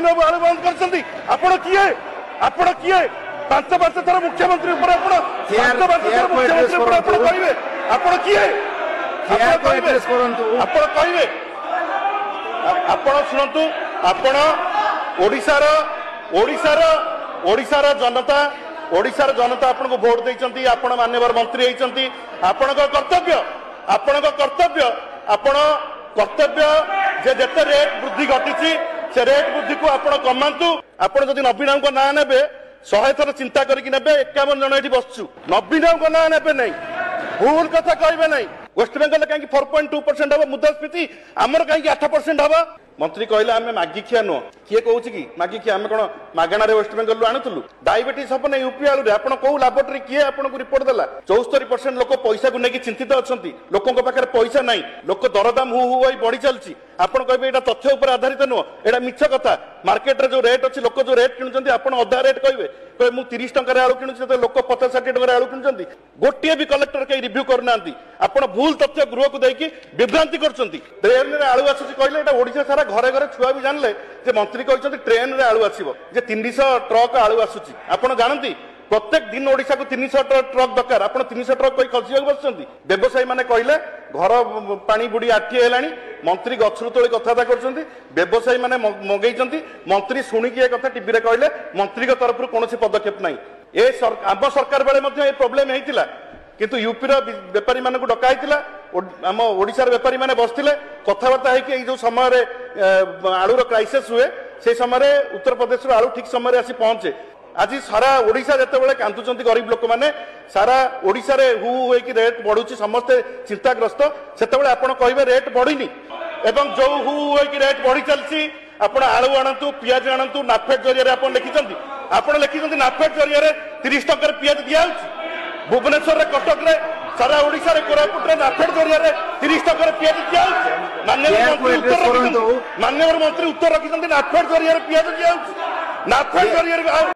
अभिनव आलु बंद कर किए 5 थर मुख्यमंत्री शुणु ओडिशार जनता आपन को भोट देइचंती आपण मान्यवर मंत्री होइचंती आपण कर्तव्य जे जते रेट वृद्धि घटी से रेट वृद्धि को आपण कमांतु आपण जदि नवीन को ना नेबे 100 थर चिंता करके नेबे 51 जन एठी बसचु नवीन को ना नेबे नहीं भूल कथा कहबे नहीं वेस्ट बेंगल कहीं 4.2% हम मुद्रास्फीति आमर कहीं 8% हम मंत्री कहले आम मागी खिया नुह किए कौन कि मागी खिया आम कौन मागणार वेस्ट बेंगल आणुलु डायबिटीज हम नहीं यूपी आलू आप कौ लाबोरेटरी किए आपको रिपोर्ट देला 74% लोक पैसा को लेकिन चिंतित अच्छा लोकों पाखे पैसा ना लोक दरदाम हु हु बढ़ी चलती आपड़ कहे यहाँ तथ्य उपर आधारित नुह यहाँ मिछ कथा मार्केट जो रेट अच्छी लोक जो रेट किणुंट आपड़ अधा रेट कहे कहे मुझे 30 टकर आलू किणुचे लोक 50-60 टकर आलू किणुंट गोटे भी कलेक्टर कहीं रिव्यू करना आपड़ भूल तथ्य गृह को देकी विभ्रांति ट्रेन में आलू आसूसी कहले ओडिशा सारा घरे घरे छुआ भी जानले जे मंत्री कहते ट्रेन में आलू आसो जे 300 ट्रक आलू आसूची आपड़ जानती प्रत्येक दिन ओडिशा को 300 ट्रक दरकार आप 300 ट्रक कहीं खसी बस व्यवसायी मैंने कहले घर पानी बुड़ी आठी है मंत्री गछरु तोली कथबार्ता कर व्यवसायी मैंने मगई मंत्री शुणिकी कथा टीवी कहले मंत्री तरफ कौन पदक्षेप ना आम सरकार बेले प्रोब्लेम होता किंतु यूपी बेपारी मान डकाई आम ओडिशार बेपारी मैंने बसते कथबार्ता है जो समय आलूर क्राइसिस हुए से समय उत्तर प्रदेश आलू ठीक समय आसी पहुंचे आज सारा ओडिशा जिते कांदुंट गरीब लोक मैंने सारा ओडिशा रे हु होइकी रेट बढ़ुची समस्ते चिंताग्रस्त सेतेबेले आपण कहिबे रेट बढ़िनी एवं जो हु होइकी रेट बढ़ी चलची आपण आलू आणंतु पियाज आणंतु नाफेड जरिया रे आपण लिखिचंती नाफेड जरिया रे 30 टका पियाज दिया भुवनेश्वर रे कटक रे सारा ओडिशा रे कोरापुट रे नाफेड जरिया रे 30 टका पियाज दिया माननीय मंत्री उत्तर रखिचंती नाफेड जरिया रे पियाज दिया नाफेड जरिया रे